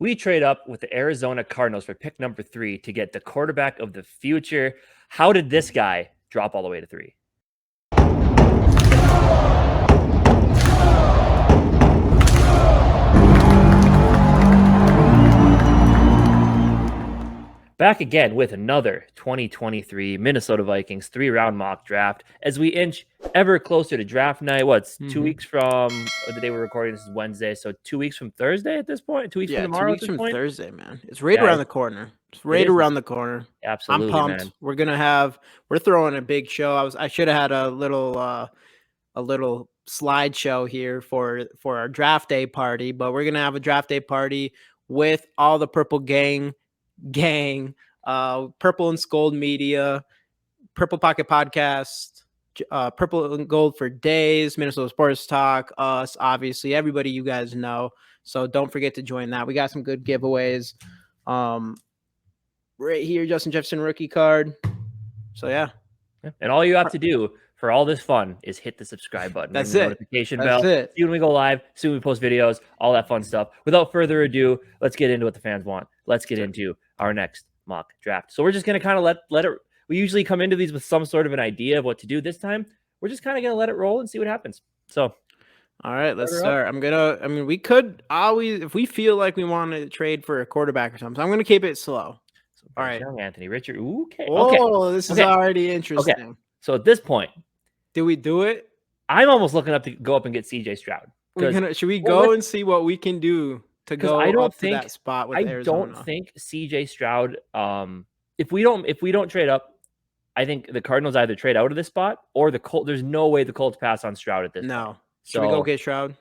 We trade up with the Arizona Cardinals for pick number 3 to get the quarterback of the future. How did this guy drop all the way to 3? Back again with another 2023 Minnesota Vikings 3-round mock draft as we inch ever closer to draft night. What's 2 weeks from the day we're recording? This is Wednesday, so 2 weeks from Thursday at this point. 2 weeks from tomorrow. 2 weeks at this from point? Thursday, man. It's right around the corner. It's right around the corner. Absolutely, I'm pumped. man. We're throwing a big show. I should have had a little slideshow here for our draft day party, but we're gonna have a draft day party with all the Purple gang, Purple and Skol Media, Purple Pocket Podcast, Purple and Gold for Days, Minnesota Sports Talk, us, obviously, everybody you guys know. So don't forget to join that. We got some good giveaways. Right here, Justin Jefferson rookie card. So yeah. And all you have to do for all this fun is hit the subscribe button. That's the it. Notification That's bell. it. See when we go live, see when we post videos, all that fun stuff. Without further ado, let's get into what the fans want. Let's get into our next mock draft. So we're just going to kind of let it. We usually come into these with some sort of an idea of what to do. This time, we're just kind of going to let it roll and see what happens. So, all right, let's start. We could always, if we feel like we want to trade for a quarterback or something, so I'm going to keep it slow. So all right, young Anthony Richard. Okay. Oh, this is already interesting. Okay. So at this point, do we do it? I'm almost looking up to go up and get CJ Stroud. Should we go and see what we can do to go up to that spot with Arizona? I don't think CJ Stroud. If we don't trade up, I think the Cardinals either trade out of this spot or the Colts. There's no way the Colts pass on Stroud at this point. No. Should we go get Stroud?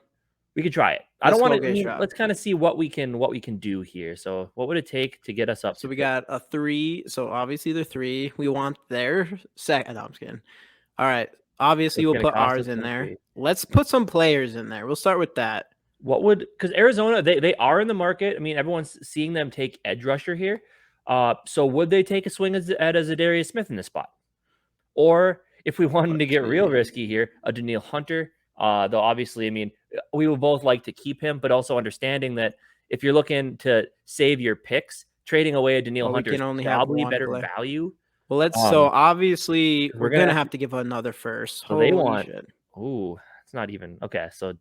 We could try it. I don't want to. Let's kind of see what we can do here. So, what would it take to get us up? So we got a 3. So obviously they're 3. We want their second. No, I'm just kidding. All right. Obviously we'll put ours in there. Let's put some players in there. We'll start with that. Because Arizona, they are in the market. I mean, everyone's seeing them take edge rusher here. So would they take a swing at a Zadarius Smith in this spot? Or if we wanted to get real risky here, a Danielle Hunter. Though obviously, I mean, we would both like to keep him, but also understanding that if you're looking to save your picks, trading away a Danielle Hunter is probably better value. Well, so obviously we're gonna have to give another first. So they want. Ooh, it's not even okay. So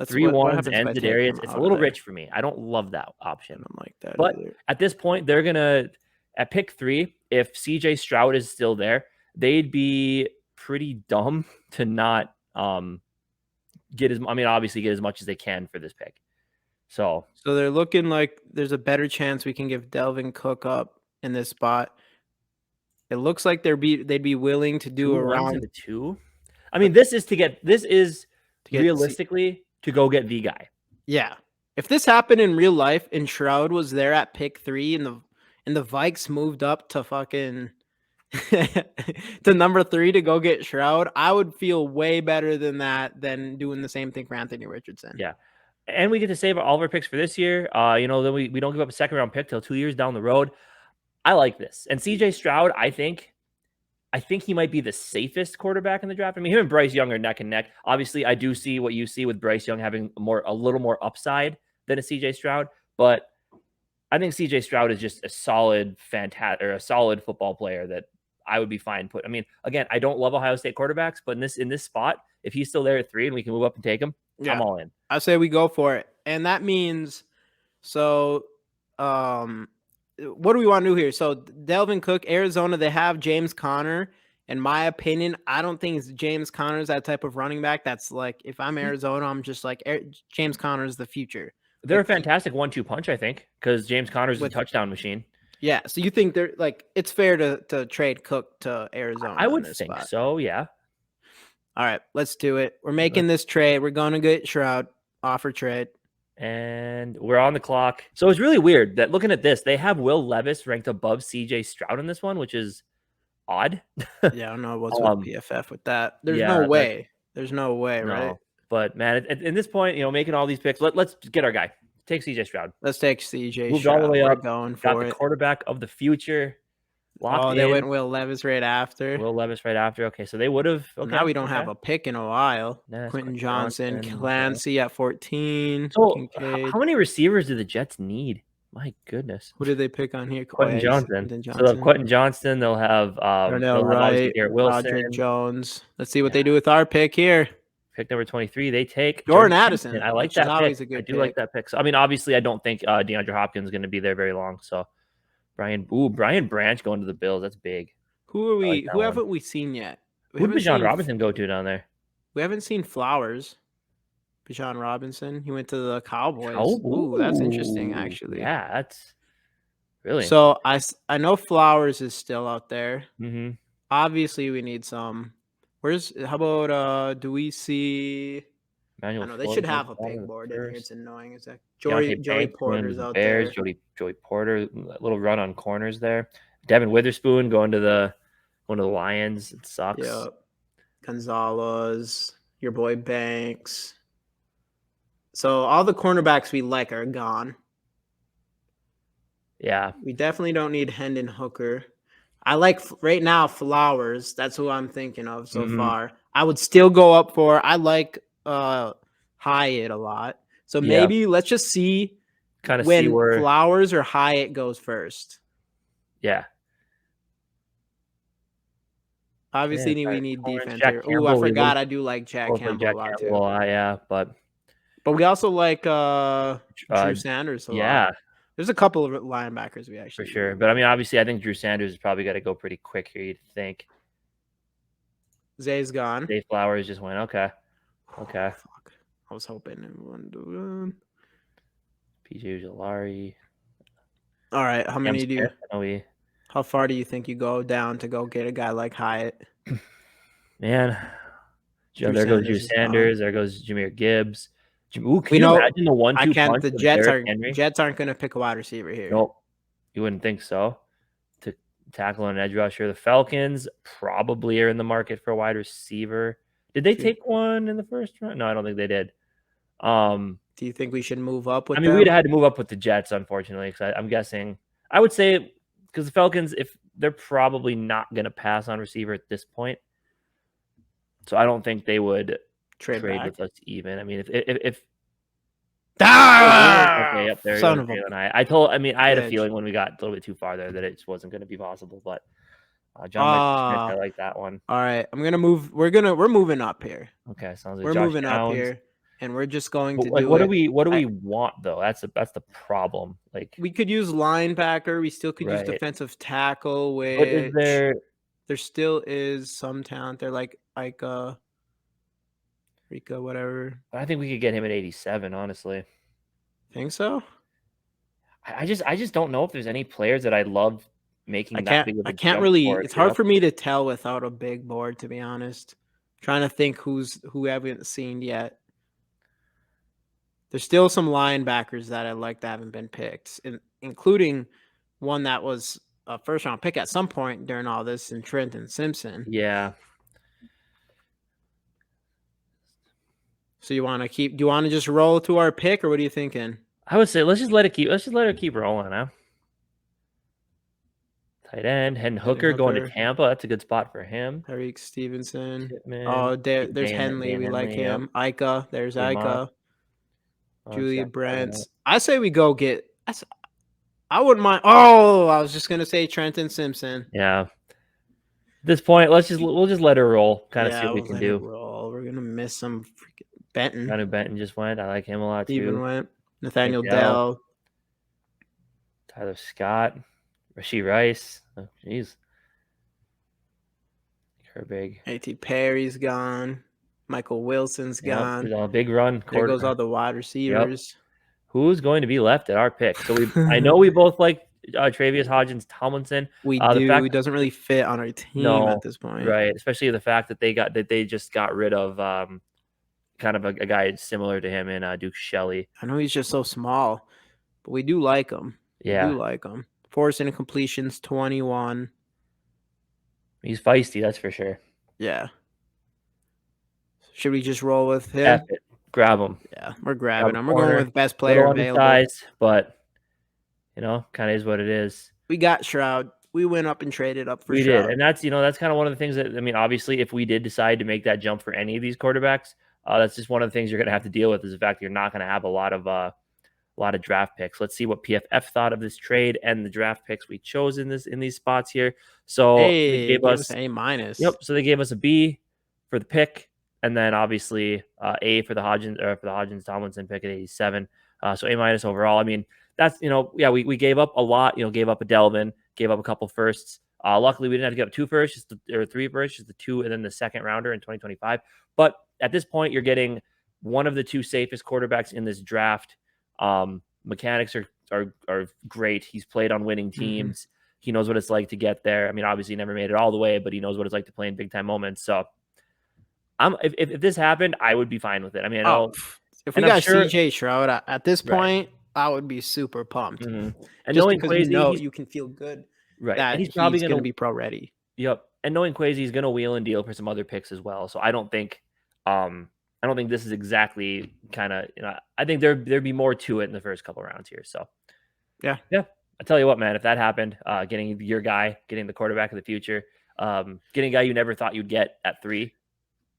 3 ones and Zadarius. It's a little rich for me. I don't love that option. I don't like that. But at this point, they're gonna at pick 3. If CJ Stroud is still there, they'd be pretty dumb to not get as much as they can for this pick. So they're looking like there's a better chance we can give Delvin Cook up in this spot. It looks like they'd be willing to do around the 2. I mean, this is realistically to go get the guy. Yeah. If this happened in real life and Stroud was there at pick 3 and the Vikes moved up to fucking to number 3 to go get Stroud, I would feel way better than that than doing the same thing for Anthony Richardson. Yeah. And we get to save all of our picks for this year. Then we don't give up a second round pick till 2 years down the road. I like this. And CJ Stroud, I think he might be the safest quarterback in the draft. I mean, him and Bryce Young are neck and neck. Obviously, I do see what you see with Bryce Young having a little more upside than a CJ Stroud, but I think CJ Stroud is just a solid football player that I would be fine I mean, again, I don't love Ohio State quarterbacks, but in this spot, if he's still there at 3 and we can move up and take him, I'm all in. I say we go for it. And that means what do we want to do here? So Delvin Cook, Arizona, they have James Conner. In my opinion, I don't think James Conner is that type of running back. That's like, if I'm Arizona, I'm just like, James Conner is the future. They're a fantastic 1-2 punch, I think, because James Conner is a touchdown machine. Yeah. So you think they're like, it's fair to trade Cook to Arizona? I would think so. Yeah. All right, let's do it. We're making this trade. We're going to get Stroud, offer trade. And we're on the clock. So it's really weird that looking at this, they have Will Levis ranked above CJ Stroud in this one, which is odd. Yeah, I don't know what's with PFF with that. There's no way. There's no way, right? But man, at this point, making all these picks, let's get our guy. Take CJ Stroud. Let's take CJ Moved Stroud. All the way up. Going got the quarterback of the future. They went Will Levis right after. Okay, so they would have. Okay, now we don't have a pick in a while. Quentin Johnson, Clancy at 14. So how many receivers do the Jets need? My goodness. Who did they pick on here? Oh Quentin yeah, he's Johnson. Quentin So they'll have Johnson. Quentin Johnston. Darnell They'll have obviously Wright, Garrett Broderick Wilson. Jones. Let's see what Yeah. they do with our pick here. Pick number 23. They take Jordan Simpson. Addison, I like which is that pick. always a I good do like pick. that pick. So I mean, obviously, I don't think DeAndre Hopkins is going to be there very long. So Brian Branch going to the Bills. That's big. Who are I like we? that Who one. haven't we seen yet? Who did Bijan Robinson go to down there? We haven't seen Flowers. Bijan Robinson. He went to the Cowboys. Ooh, That's interesting, actually. Yeah, that's really so I know Flowers is still out there. Mm-hmm. Obviously, we need some. How about do we see? Manuel I know they should have a big board in here. It's annoying. Is that Joey Porter's out there? Joey Porter, a little run on corners there. Devin Witherspoon going to the Lions. It sucks. Yeah. Gonzalez, your boy Banks. So all the cornerbacks we like are gone. Yeah. We definitely don't need Hendon Hooker. I like right now Flowers. That's who I'm thinking of so far. I would still go up for. I like Hyatt a lot. So maybe let's just see when Flowers or Hyatt goes first. Yeah. Obviously, we need defense here. Oh, I forgot. I do like Jack Campbell a lot too. Yeah, but we also like Drew Sanders a lot. There's a couple of linebackers we actually for sure. But I mean, obviously, I think Drew Sanders has probably got to go pretty quick here. You'd think. Zay's gone. Zay Flowers just went. Okay. Fuck. I was hoping everyone would. PJ Ujulari. All right. How many do you? How far do you think you go down to go get a guy like Hyatt? Man, there goes Drew Sanders. There goes Jahmyr Gibbs. Ooh, can you imagine the 1-2 punch? The Jets aren't going to pick a wide receiver here. Nope, you wouldn't think so. To tackle an edge rusher, the Falcons probably are in the market for a wide receiver. Did they take one in the first round? No, I don't think they did. Do you think we should move up with? I mean, we'd have had to move up with the Jets, unfortunately, because I'm guessing. I would say because the Falcons, if they're probably not going to pass on receiver at this point, so I don't think they would trade with us even. I mean, if okay, up there, son of a I had a feeling when we got a little bit too far there that it just wasn't going to be possible. But John Smith, I like that one. All right, I'm gonna move. We're moving up here. Okay, sounds like we're moving up here, and we're just going to do. What do we want though? That's the problem. Like we could use linebacker. We still could use defensive tackle. Which what is there? There still is some talent there, like Rika, whatever. I think we could get him at 87. Honestly, think so. I just don't know if there's any players that I love making that big of a I can't really. It's hard for me to tell without a big board, to be honest. Trying to think who I haven't seen yet. There's still some linebackers that I like that haven't been picked, including one that was a first round pick at some point during all this, in Trenton Simpson. Yeah. So do you want to just roll to our pick, or what are you thinking? I would say let's just let it keep rolling, huh? Tight end, Hendon Hooker going to Tampa. That's a good spot for him. Tyreek Stevenson. Pittman, there's Henley. We like him. Ika. There's Ika. Julia Brents. I say we go get. I wouldn't mind. Oh, I was just gonna say Trenton Simpson. Yeah. At this point, we'll just let her roll. Kind of see what we can do. We're gonna miss some freaking Benton. Keanu Benton just went. I like him a lot too. Steven went. Nathaniel Dell. Tyler Scott. Rashee Rice. Oh, jeez. Herbig. A.T. Perry's gone. Michael Wilson's gone. There's a big run. There goes all the wide receivers. Yep. Who's going to be left at our pick? So I know we both like Travius Hodgins Tomlinson. We do. He doesn't really fit on our team at this point, right? Especially the fact that they just got rid of kind of a guy similar to him in Duke Shelley. I know he's just so small, but we do like him. Yeah, we do like him. Forced incompletions 21. He's feisty, that's for sure. Yeah. Should we just roll with him? Grab him. Yeah, we're grabbing him. We're going with best player available. Size, but kind of is what it is. We got Shroud. We went up and traded up for Shroud. We did, and that's kind of one of the things that obviously, if we did decide to make that jump for any of these quarterbacks, that's just one of the things you're going to have to deal with is the fact that you're not going to have a lot of a lot of draft picks. Let's see what PFF thought of this trade and the draft picks we chose in these spots here. So they Hey, gave gave us us, an A yep. minus. So they gave us a B for the pick, and then obviously A for the Hodgins Tomlinson pick at 87. So A minus overall. I mean, that's, yeah, we gave up a lot. Gave up a Delvin, gave up a couple firsts. Luckily, we didn't have to give up 2 firsts, or 3 firsts, just the 2 and then the second rounder in 2025. But at this point, you're getting one of the 2 safest quarterbacks in this draft. Mechanics are great. He's played on winning teams. Mm-hmm. He knows what it's like to get there. I mean, obviously, he never made it all the way, but he knows what it's like to play in big time moments. So, if this happened, I would be fine with it. I mean, I know, if we got CJ Stroud at this point, I would be super pumped. Mm-hmm. And just knowing because Kwesi, you can feel good, right? That and he's probably going to be pro ready. Yep. And knowing Kwesi, he's going to wheel and deal for some other picks as well. So I don't think this is exactly kind of, I think there'd be more to it in the first couple rounds here. So yeah. I tell you what, man, if that happened, getting your guy, getting the quarterback of the future, getting a guy you never thought you'd get at 3.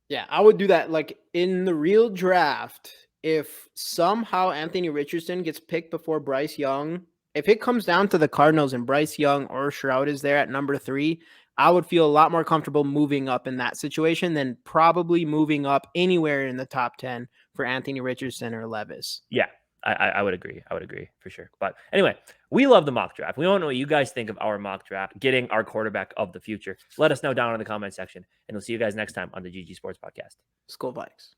Yeah, I would do that. Like in the real draft, if somehow Anthony Richardson gets picked before Bryce Young, if it comes down to the Cardinals and Bryce Young or Stroud is there at number 3, I would feel a lot more comfortable moving up in that situation than probably moving up anywhere in the top 10 for Anthony Richardson or Levis. Yeah, I would agree. I would agree for sure. But anyway, we love the mock draft. We want to know what you guys think of our mock draft, getting our quarterback of the future. Let us know down in the comment section, and we'll see you guys next time on the GG Sports Podcast. Skol Vikings.